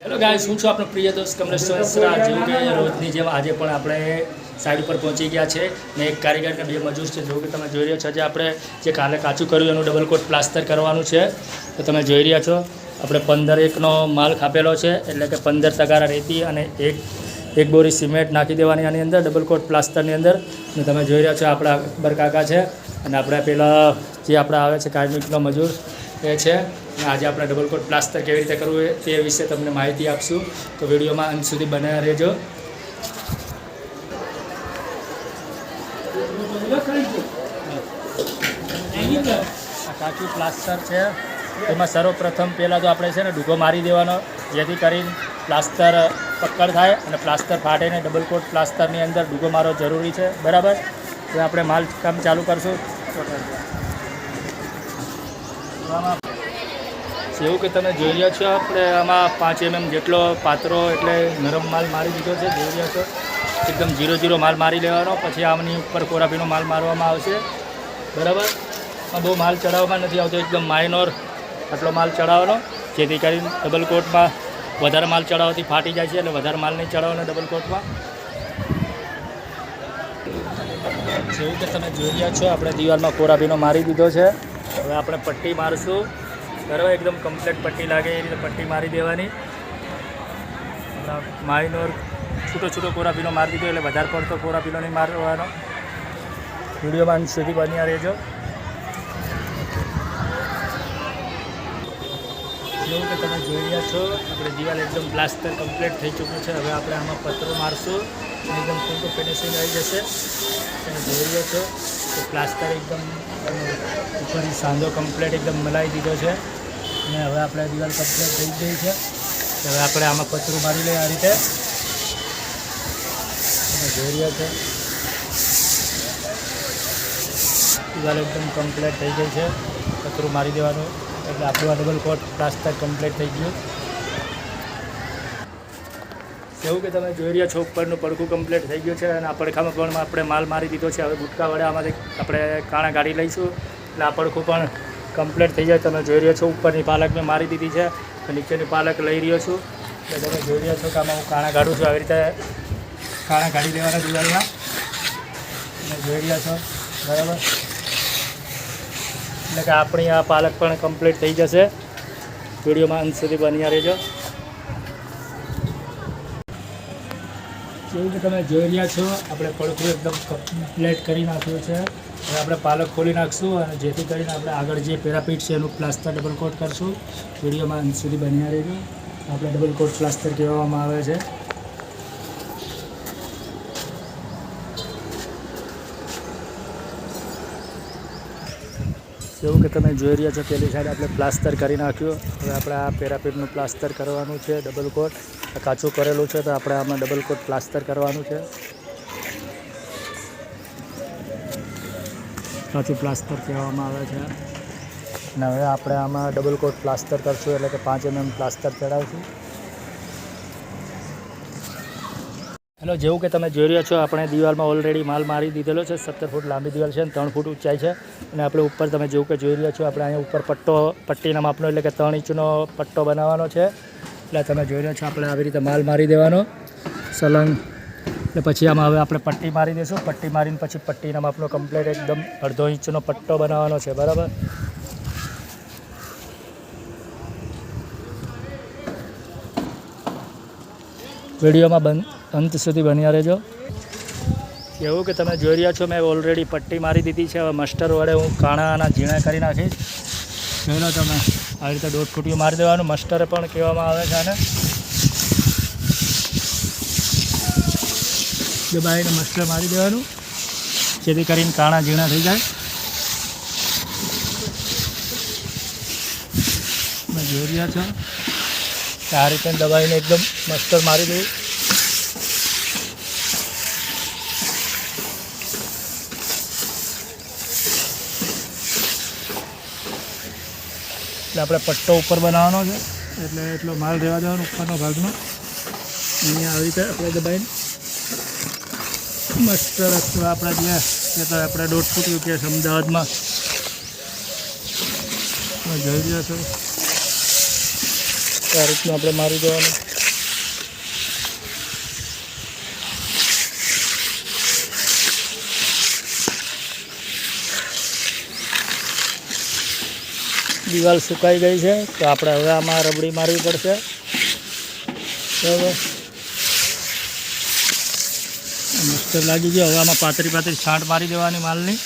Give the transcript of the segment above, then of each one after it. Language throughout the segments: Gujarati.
હેલો ગાઈસ, હું છું આપણો પ્રિય દોસ્ત કમલેશ સરા। જેવું કે રોજની જેમ આજે પણ આપણે સાઈડ પર પહોંચી ગયા છે ને એક કારીગર ને બે મજૂર છે। જેવું કે તમે જોઈ રહ્યા છો, આજે આપણે જે કાલે કાચું કર્યું એનું ડબલ કોટ પ્લાસ્ટર કરવાનું છે। તો તમે જોઈ રહ્યા છો આપણે 15-1નો માલ ખાપેલો છે, એટલે કે 15 તગારા રેતી અને એક બોરી સિમેન્ટ નાખી દેવાની આની અંદર ડબલ કોટ પ્લાસ્ટરની અંદર। અને તમે જોઈ રહ્યા છો આપણા અકબર કાકા છે અને આપણે પેલા જે આપણા આવે છે કાર્મિકનો મજૂર એ છે। આજે આપણે ડબલ કોટ પ્લાસ્ટર કેવી રીતે કરવું તે વિશે તમને માહિતી આપશું, તો વિડીયોમાં અંત સુધી બનાવ્યા રહેજો। આ કાચું પ્લાસ્ટર છે, એમાં સર્વપ્રથમ પહેલાં તો આપણે છે ને ડૂગો મારી દેવાનો, જેથી કરીને પ્લાસ્ટર પકડ થાય અને પ્લાસ્ટર ફાટે ને। ડબલ કોટ પ્લાસ્ટરની અંદર ડૂગો મારવો જરૂરી છે, બરાબર। તો આપણે માલ કામ ચાલુ કરશું। એવું કે તમે જોઈ રહ્યા છો, આપણે આમાં 5 mm જેટલો પાતળો એટલે નરમ માલ મારી દીધો છે। જોઈ રહ્યા છો એકદમ 0-0 માલ મારી લેવાનો, પછી આમની ઉપર કોરાપીનો માલ મારવામાં આવશે, બરાબર। બહુ માલ ચડાવવામાં નથી આવતો, એકદમ માઇનોર આટલો માલ ચડાવવાનો, જેથી કરીને ડબલ કોટમાં વધારે માલ ચડાવવાથી ફાટી જાય છે, એટલે વધારે માલ નહીં ચડાવવાનો ડબલ કોટમાં। જેવું કે તમે જોઈ રહ્યા છો, આપણે દિવાલમાં કોરાપીનો મારી દીધો છે। હવે આપણે પટ્ટી મારશું, બરાબર। એકદમ કમ્પ્લીટ પટ્ટી લાગે એ રીતે પટ્ટી મારી દેવાની। માઇનોર છૂટો કોરાપીનો મારી દીધો, એટલે વધારે પડતો કોરાપીનો નહીં મારવાનો। વિડીયોમાં અંત સુધી બન્યા રહેજો। જેવું કે તમે જોઈ રહ્યા છો, આપણે દિવાલ એકદમ પ્લાસ્ટર કમ્પ્લીટ થઈ ચૂક્યું છે। હવે આપણે આમાં પતરો મારશું, એકદમ ટૂંકું ફિનિશિંગ આવી જશે। તમે જોઈ રહ્યા છો તો પ્લાસ્ટર એકદમ ઉપરથી સાંધો કમ્પ્લીટ એકદમ મલાઈ દીધો છે અને હવે આપણે દિવાલ કમ્પ્લીટ થઈ ગઈ છે। હવે આપણે આમાં પતરું મારી લઈએ આ રીતે, તમે જોઈ રહ્યા છો દિવાલ એકદમ કમ્પ્લીટ થઈ ગઈ છે। પતરું મારી દેવાનું એટલે આપણું આ ડબલ કોટ પ્લાસ્ટર કમ્પ્લીટ થઈ ગયું। એવું કે તમે જોઈ રહ્યા છો, ઉપરનું પડખું કમ્પ્લીટ થઈ ગયું છે અને આ પડખામાં પણ આપણે માલ મારી દીધો છે। હવે ગુટકા વડે આમાંથી આપણે કાણા કાઢી લઈશું, એટલે આ પડખું પણ કમ્પ્લીટ થઈ જાય। તમે જોઈ રહ્યા છો ઉપરની પાલક મેં મારી દીધી છે, નીચેની પાલક લઈ રહ્યો છું। એટલે તમે જોઈ રહ્યા છો કે આમાં હું કાણા કાઢું છું, આવી રીતે કાણા કાઢી દેવાના દિવાલના, તમે જોઈ રહ્યા છો, બરાબર। એટલે કે આપણી આ પાલક પણ કમ્પ્લીટ થઈ જશે। વિડીયોમાં અંત સુધી બન્યા રહેજો। જેવું કે તમે જોઈ રહ્યા છો, આપણે પડખું એકદમ કમ્પ્લીટ કરી નાખ્યું છે। હવે આપણે પાલક ખોલી નાખશું અને જેથી કરીને આપણે આગળ જે પેરાપીટ છે એનું પ્લાસ્ટર ડબલ કોટ કરશું। વિડીયોમાં અંત સુધી બન્યા રહેજો। આપણે ડબલ કોટ પ્લાસ્ટર કહેવામાં આવે છે। એવું કે તમે જોઈ રહ્યા છો, પેલી સાઈડ આપણે પ્લાસ્ટર કરી નાખ્યું। હવે આપણે આ પેરાપીટનું પ્લાસ્ટર કરવાનું છે ડબલ કોટ, કાચું કરેલું છે તો આપણે આમાં ડબલ કોટ પ્લાસ્ટર કરવાનું છે। કાચું પ્લાસ્ટર કહેવામાં આવે છે। અને હવે આપણે આમાં ડબલ કોટ પ્લાસ્ટર કરશું, એટલે કે 5 mm પ્લાસ્ટર ચડાવશું। હેલો, જેવું કે તમે જોઈ રહ્યા છો, આપણે દિવાલમાં ઓલરેડી માલ મારી દીધેલો છે। 17 ફૂટ લાંબી દિવાલ છે અને 3 ફૂટ ઊંચાઈ છે। અને આપણે ઉપર તમે જેવું કે જોઈ રહ્યા છો, આપણે અહીંયા ઉપર પટ્ટીના માપનો એટલે કે 3 ઇંચનો પટ્ટો બનાવવાનો છે। એટલે તમે જોઈ રહ્યા છો, આપણે આવી રીતે માલ મારી દેવાનો સલંગ, એટલે પછી આમાં હવે આપણે પટ્ટી મારી દઈશું। પટ્ટી મારીને પછી પટ્ટીના માપનો કમ્પ્લીટ એકદમ 1/2 ઇંચનો પટ્ટો બનાવવાનો છે, બરાબર। વિડીયોમાં અંત સુધી બન્યા રહેજો। એવું કે તમે જોઈ રહ્યા છો, મેં ઓલરેડી પટ્ટી મારી દીધી છે। હવે મસ્ટર વડે હું કાણાના ઝીણા કરી નાખીશ। જોઈ લો તમે, આવી રીતે 1.5 ફૂટિયું મારી દેવાનું, મસ્ટર પણ કહેવામાં આવે છે આને। દબાઈને મસ્ટર મારી દેવાનું, જેથી કરીને કાણા ઝીણા થઈ જાય। તમે જોઈ રહ્યા છો કે આ રીતે દબાઈને એકદમ મસ્ટર મારી દેવું। એટલે આપણે પટ્ટો ઉપર બનાવવાનો છે, એટલે એટલો માલ રહેવા દેવાનો ઉપરનો ભાગનો। અહીંયા આવી રીતે આપણે દબાઈને મસ્ટર અથવા આપણા જે તો આપણે 1.5 ફૂટ કે અમદાવાદમાં જોઈ રહ્યા છો। આ રીતનું આપણે મારી દેવાનું. દિવાલ સુકાઈ ગઈ છે તો આપણે હવે આમાં રબડી મારવી પડશે. બરાબર, મસ્ત લાગી ગયો. હવે આમાં પાતળી છાંટ મારી દેવાની માલની.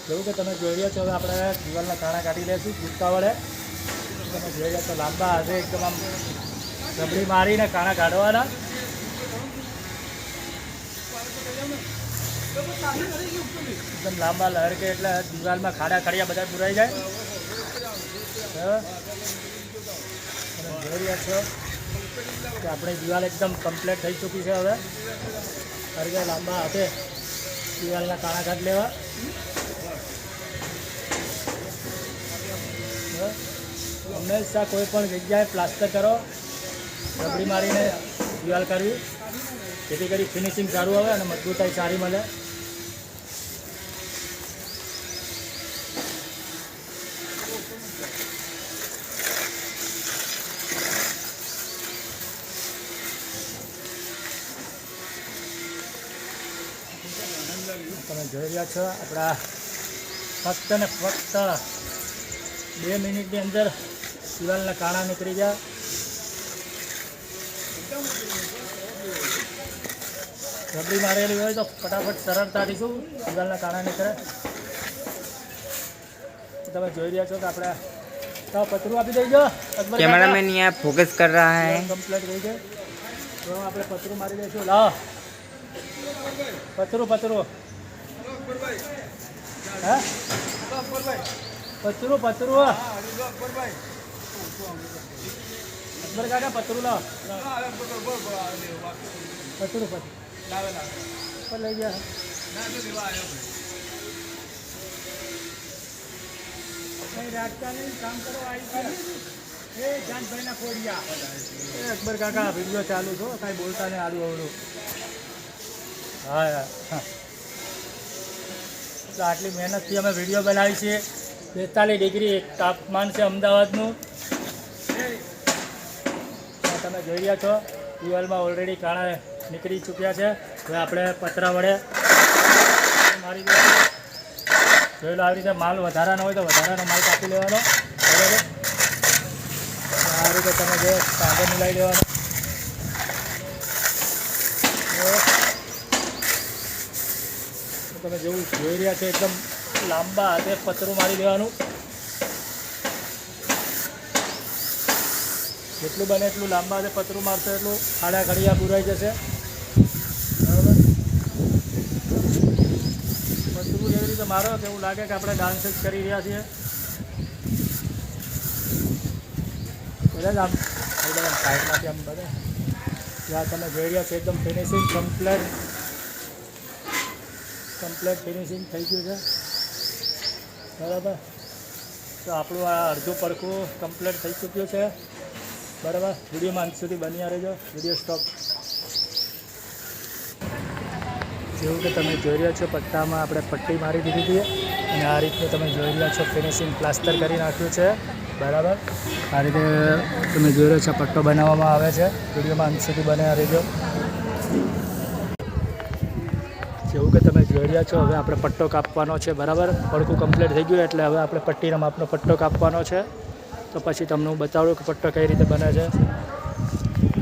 જેવું કે તમે જોઈ રહ્યા છો, હવે આપણે દિવાલના કાણા કાઢી લઈશું ગુટકા વડે. તમે જોઈ રહ્યા છો લાંબા હાથે એકદમ આમ રબડી મારીને કાણા કાઢવાના. એકદમ લાંબા લહેર કે એટલે દિવાલમાં ખાડા ખડિયા બધા પુરાઈ જાય. તમે જોઈ રહ્યા છો કે આપણી દિવાલ એકદમ કમ્પ્લીટ થઈ ચૂકી છે. હવે ખડકે લાંબા હાથે દિવાલના કાણા કાઢી લેવા. હંમેશા કોઈ પણ જગ્યાએ પ્લાસ્ટર કરો, રબડી મારીને દિવાલ કરવી, જેથી કરી ફિનિશિંગ સારું આવે અને મજબૂતાઈ સારી મળે. તમે જોઈ રહ્યા છો આપણા ફક્ત ને ફક્ત 2 મિનિટની અંદર દિવાલના કાણા નીકળી ગયા. રબડી મારેલી હોય તો ફટાફટ સરળતાથી શું દિવાલના કાણા નીકળે. તમે જોઈ રહ્યા છો કે આપણે તો પતરું આપી દઈજો. कैमरामैन यहाँ फोकस कर रहा है. કમ્પ્લીટ થઈ ગઈ તો આપણે પતરું મારી દઈશું. લાવો પતરું હા પતરું અકબર કાકા પતરું લાવો. પતરું પર લઈ ગયા. કામ કરો અકબર કાકા વિડીયો ચાલુ છો, કાંઈ બોલતા નહીં આડું અવડું. હા તો આટલી મહેનતથી અમે વિડીયો બનાવી છીએ. 42 ડિગ્રી તાપમાન છે અમદાવાદનું. તમે જોઈ રહ્યા છો દિવાલમાં ઓલરેડી કાણા નીકળી ચૂક્યા છે. હવે આપણે પતરા વડે મારી દઈશું. જોઈ લો, આવી રીતે માલ વધારાનો હોય તો વધારાનો માલ કાપી લેવાનો. બરાબર, આ રીતે તમે જો કાગળ મિલાવી દેવાનો. તમે જેવું જોઈ રહ્યા છો એકદમ લાંબા હાથે પતરું મારી દેવાનું. જેટલું બને એટલું લાંબા હાથે પતરું મારશો એટલું ખાડા ખડિયા પુરાઈ જશે. બરાબર, પતરું એવી રીતે મારો કે એવું લાગે કે આપણે ડાન્સ જ કરી રહ્યા છીએ. બધા જ આમ સાઈડમાંથી આમ બધા જ્યાં તમે જોઈ રહ્યા છો એકદમ ફિનિશિંગ કમ્પ્લેટ ફિનિશિંગ થઈ ગયું છે. બરાબર, તો આપણું આ અડધું પડખું કમ્પ્લીટ થઈ ચૂક્યું છે. બરાબર, વિડીયોમાં અંત સુધી બન્યા રહેજો. Video stop. જેવું કે તમે જોઈ રહ્યા છો પટ્ટામાં આપણે પટ્ટી મારી દીધી હતી અને આ રીતનું તમે જોઈ રહ્યા છો ફિનિશિંગ પ્લાસ્ટર કરી નાખ્યું છે. બરાબર, આ રીતે તમે જોઈ રહ્યા છો પટ્ટો બનાવવામાં આવે છે. વિડીયોમાં અંત સુધી બન્યા રહેજો. જેવું કે તમે જોઈ રહ્યા છો હવે આપણે પટ્ટો કાપવાનો છે. બરાબર, પડખું કમ્પ્લીટ થઈ ગયું એટલે હવે આપણે પટ્ટીના માપનો પટ્ટો કાપવાનો છે. તો પછી તમને હું બતાવું કે પટ્ટો કઈ રીતે બને છે.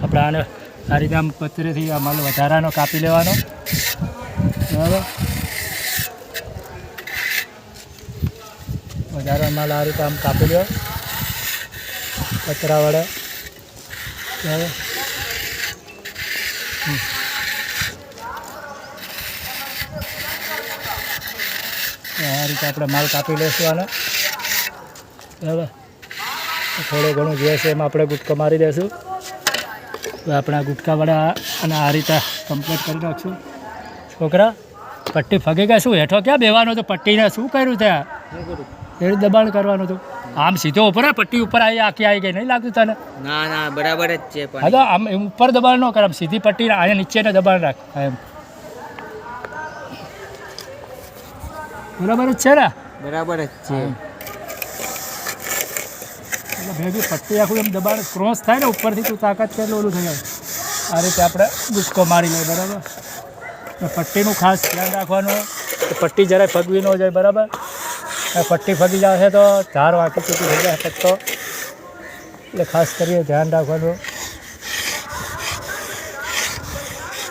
આપણે આને આ રીતે આમ પતરેથી આ માલ વધારાનો કાપી લેવાનો. બરાબર, વધારાનો માલ આ રીતે આમ કાપી લો પતરા વડે. બરાબર, આ રીતે આપણે માલ કાપી લઈશું આને. બરાબર, થોડું ઘણું જે છે એમાં આપણે ગુટકો મારી દઈશું. તો આપણે આ ગુટકા વડે અને આ રીતે કમ્પ્લીટ કરી નાખશું. છોકરા પટ્ટી ફગે ગયા શું? હેઠો ક્યાં બેવાનું હતું? પટ્ટીને શું કર્યું ત્યાં? એવું દબાણ કરવાનું હતું. આમ સીધો ઉપર પટ્ટી ઉપર આખી આવી ગઈ, નહીં લાગતું તને? ના બરાબર જ છે. હા તો આમ ઉપર દબાણ ન કર, આમ સીધી પટ્ટી અહીંયા નીચેને દબાણ રાખ. એમ બરાબર જ છે ને બરાબર જ છે એટલે ભેગી પટ્ટી આખું એમ દબાણ ક્રોસ થાય ને ઉપરથી તું તાકાત કેટલું ઓલું થઈ જાય આ રીતે આપણે ગુસ્કો મારી લઈએ બરાબર પટ્ટીનું ખાસ ધ્યાન રાખવાનું કે પટ્ટી જરાય ફગવી ન જાય બરાબર પટ્ટી ફગી જશે તો ધાર વાંકી ચૂકી થઈ જાય પટ્ટો એટલે ખાસ કરીને ધ્યાન રાખવાનું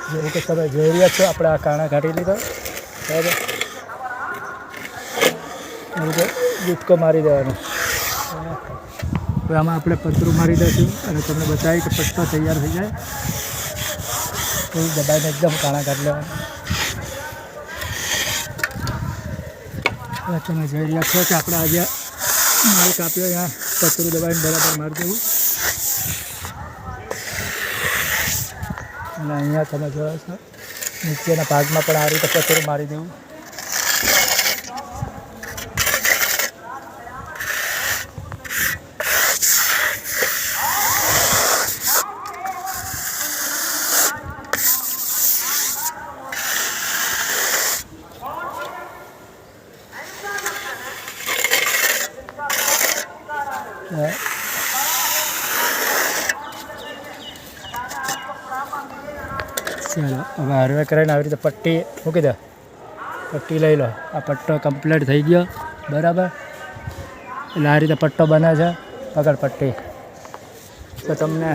જેવું કે તમે જોઈ રહ્યા છો આપણે આ કાણા કાઢી લીધો બરાબર એ રીતે ગુટકો મારી દેવાનો હવે આમાં આપણે પતરું મારી દઈશું અને તમને બતાવી કે પટ્ટો તૈયાર થઈ જાય તો દબાઈને એકદમ કાણા કાઢી લેવાના તમે જોઈ રહ્યા છો કે આપણે આજે માલ કાપ્યો અહીંયા પતરું દબાઈને બરાબર મારી દેવું અને અહીંયા તમે જોયો છો નીચેના ભાગમાં પણ આ રીતે પતરું મારી દેવું ચાલો હવે હરવે કરીને આવી રીતે પટ્ટી મૂકી દે પટ્ટી લઈ લો આ પટ્ટો કમ્પ્લીટ થઈ ગયો બરાબર એટલે આ રીતે પટ્ટો બને છે પકડ પટ્ટી તો તમને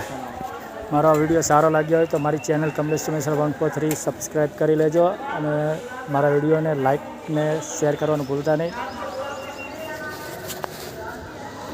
મારો વિડીયો સારો લાગ્યો હોય તો મારી ચેનલ કમલેશ સુમેશ્વર 143 સબસ્ક્રાઈબ કરી લેજો અને મારા વિડીયોને લાઇક ને શેર કરવાનું ભૂલતા નહીં